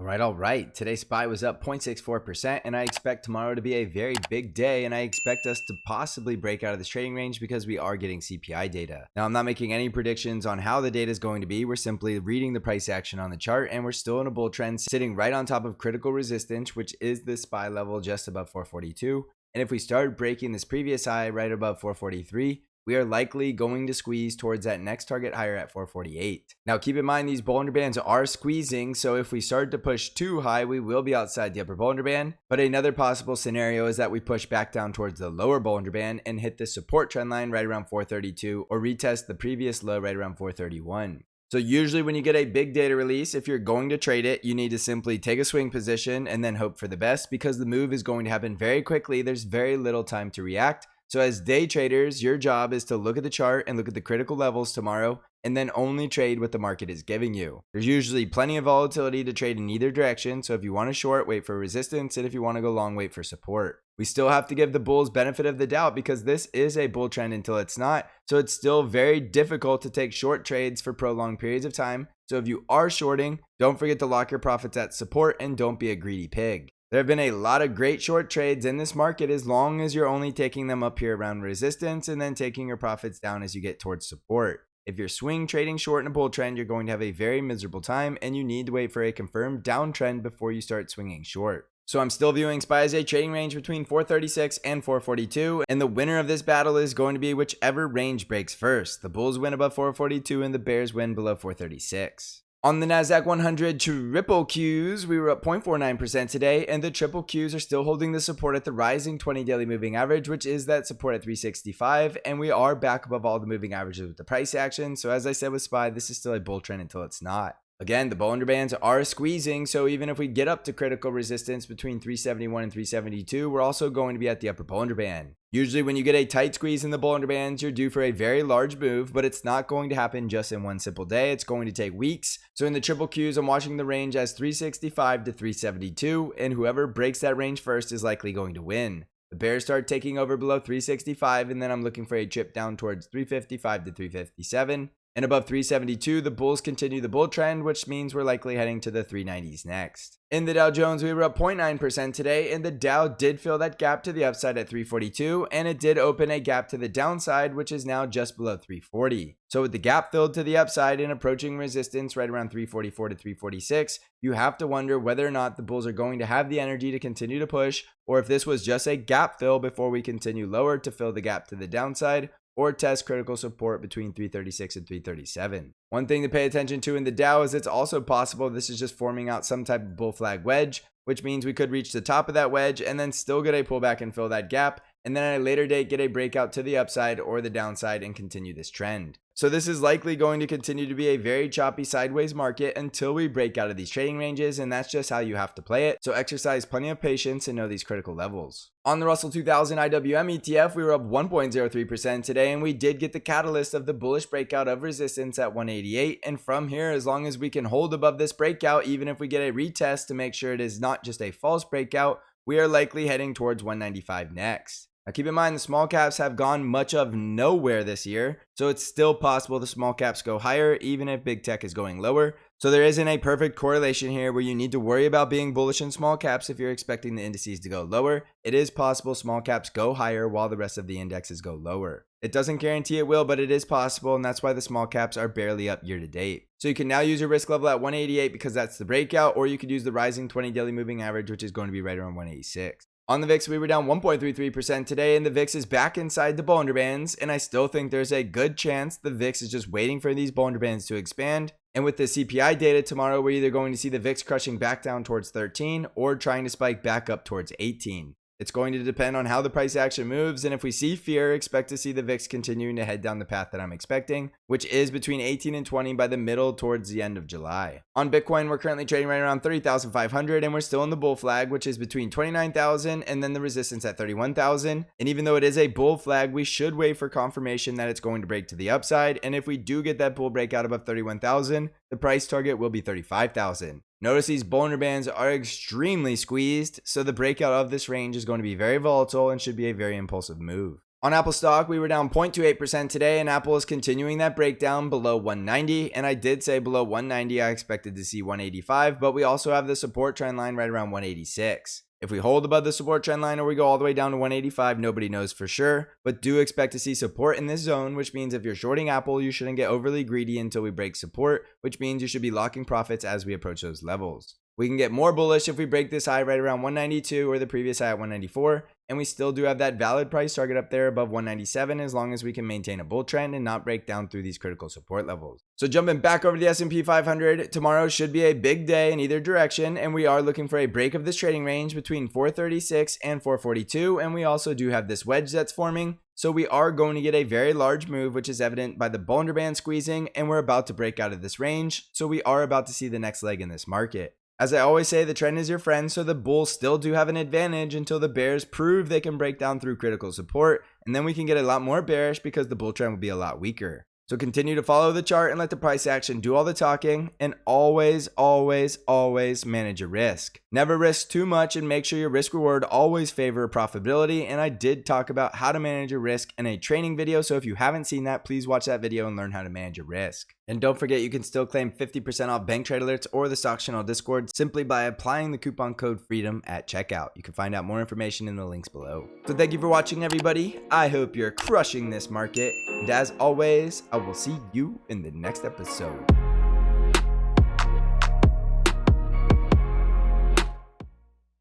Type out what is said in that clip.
All right. Today's SPY was up 0.64%, and I expect tomorrow to be a very big day, and I expect us to possibly break out of this trading range because we are getting CPI data. Now, I'm not making any predictions on how the data is going to be. We're simply reading the price action on the chart, and we're still in a bull trend sitting right on top of critical resistance, which is the SPY level just above 442. And if we start breaking this previous high right above 443, we are likely going to squeeze towards that next target higher at 448. Now keep in mind these Bollinger Bands are squeezing, so if we start to push too high, we will be outside the upper Bollinger Band. But another possible scenario is that we push back down towards the lower Bollinger Band and hit the support trend line right around 432 or retest the previous low right around 431. So usually when you get a big data release, if you're going to trade it, you need to simply take a swing position and then hope for the best because the move is going to happen very quickly. There's very little time to react. So as day traders, your job is to look at the chart and look at the critical levels tomorrow and then only trade what the market is giving you. There's usually plenty of volatility to trade in either direction. So if you want to short, wait for resistance. And if you want to go long, wait for support. We still have to give the bulls benefit of the doubt because this is a bull trend until it's not. So it's still very difficult to take short trades for prolonged periods of time. So if you are shorting, don't forget to lock your profits at support and don't be a greedy pig. There have been a lot of great short trades in this market as long as you're only taking them up here around resistance and then taking your profits down as you get towards support. If you're swing trading short in a bull trend, you're going to have a very miserable time and you need to wait for a confirmed downtrend before you start swinging short. So I'm still viewing SPY as a trading range between 436 and 442, and the winner of this battle is going to be whichever range breaks first. The bulls win above 442 and the bears win below 436. On the NASDAQ 100 triple Qs, we were up 0.49% today, and the triple Qs are still holding the support at the rising 20 daily moving average, which is that support at 365, and we are back above all the moving averages with the price action. So as I said with SPY, this is still a bull trend until it's not. Again, the Bollinger Bands are squeezing, so even if we get up to critical resistance between 371 and 372, we're also going to be at the upper Bollinger Band. Usually when you get a tight squeeze in the Bollinger Bands, you're due for a very large move, but it's not going to happen just in one simple day. It's going to take weeks. So in the triple Qs, I'm watching the range as 365 to 372, and whoever breaks that range first is likely going to win. The bears start taking over below 365, and then I'm looking for a chip down towards 355 to 357. And above 372, the bulls continue the bull trend, which means we're likely heading to the 390s next. In the Dow Jones, we were up 0.9% today, and the Dow did fill that gap to the upside at 342, and it did open a gap to the downside, which is now just below 340. So with the gap filled to the upside and approaching resistance right around 344 to 346, you have to wonder whether or not the bulls are going to have the energy to continue to push, or if this was just a gap fill before we continue lower to fill the gap to the downside, or test critical support between 336 and 337. One thing to pay attention to in the Dow is it's also possible this is just forming out some type of bull flag wedge, which means we could reach the top of that wedge and then still get a pullback and fill that gap, and then at a later date get a breakout to the upside or the downside and continue this trend. So this is likely going to continue to be a very choppy sideways market until we break out of these trading ranges, and that's just how you have to play it. So exercise plenty of patience and know these critical levels. On the Russell 2000 IWM ETF, we were up 1.03% today, and we did get the catalyst of the bullish breakout of resistance at 188. And from here, as long as we can hold above this breakout, even if we get a retest to make sure it is not just a false breakout, we are likely heading towards 195 next. Now keep in mind the small caps have gone much of nowhere this year, so it's still possible the small caps go higher even if big tech is going lower. So there isn't a perfect correlation here where you need to worry about being bullish in small caps if you're expecting the indices to go lower. It is possible small caps go higher while the rest of the indexes go lower. It doesn't guarantee it will, but it is possible, and that's why the small caps are barely up year to date. So you can now use your risk level at 188 because that's the breakout, or you could use the rising 20 daily moving average, which is going to be right around 186. On the VIX, we were down 1.33% today, and the VIX is back inside the Bollinger Bands, and I still think there's a good chance the VIX is just waiting for these Bollinger Bands to expand. And with the CPI data tomorrow, we're either going to see the VIX crushing back down towards 13 or trying to spike back up towards 18. It's going to depend on how the price action moves, and if we see fear, expect to see the VIX continuing to head down the path that I'm expecting, which is between 18 and 20 by the middle towards the end of July. On Bitcoin, we're currently trading right around 30,500, and we're still in the bull flag, which is between 29,000 and then the resistance at 31,000. And even though it is a bull flag, we should wait for confirmation that it's going to break to the upside, and if we do get that bull breakout above 31,000, the price target will be 35,000. Notice these Bollinger Bands are extremely squeezed, so the breakout of this range is going to be very volatile and should be a very impulsive move. On Apple stock, we were down 0.28% today, and Apple is continuing that breakdown below 190. And I did say below 190, I expected to see 185, but we also have the support trend line right around 186. If we hold above the support trend line or we go all the way down to 185, nobody knows for sure, but do expect to see support in this zone, which means if you're shorting Apple, you shouldn't get overly greedy until we break support, which means you should be locking profits as we approach those levels. We can get more bullish if we break this high right around 192 or the previous high at 194, and we still do have that valid price target up there above 197 as long as we can maintain a bull trend and not break down through these critical support levels. So jumping back over to the S&P 500, tomorrow should be a big day in either direction, and we are looking for a break of this trading range between 436 and 442, and we also do have this wedge that's forming. So we are going to get a very large move, which is evident by the Bollinger Band squeezing, and we're about to break out of this range. So we are about to see the next leg in this market. As I always say, the trend is your friend, so the bulls still do have an advantage until the bears prove they can break down through critical support, and then we can get a lot more bearish because the bull trend will be a lot weaker. So continue to follow the chart and let the price action do all the talking, and always, always, always manage your risk. Never risk too much and make sure your risk reward always favor profitability, and I did talk about how to manage your risk in a training video, so if you haven't seen that, please watch that video and learn how to manage your risk. And don't forget, you can still claim 50% off bank trade alerts or the Stock Channel Discord simply by applying the coupon code FREEDOM at checkout. You can find out more information in the links below. So thank you for watching, everybody. I hope you're crushing this market. And as always, I will see you in the next episode.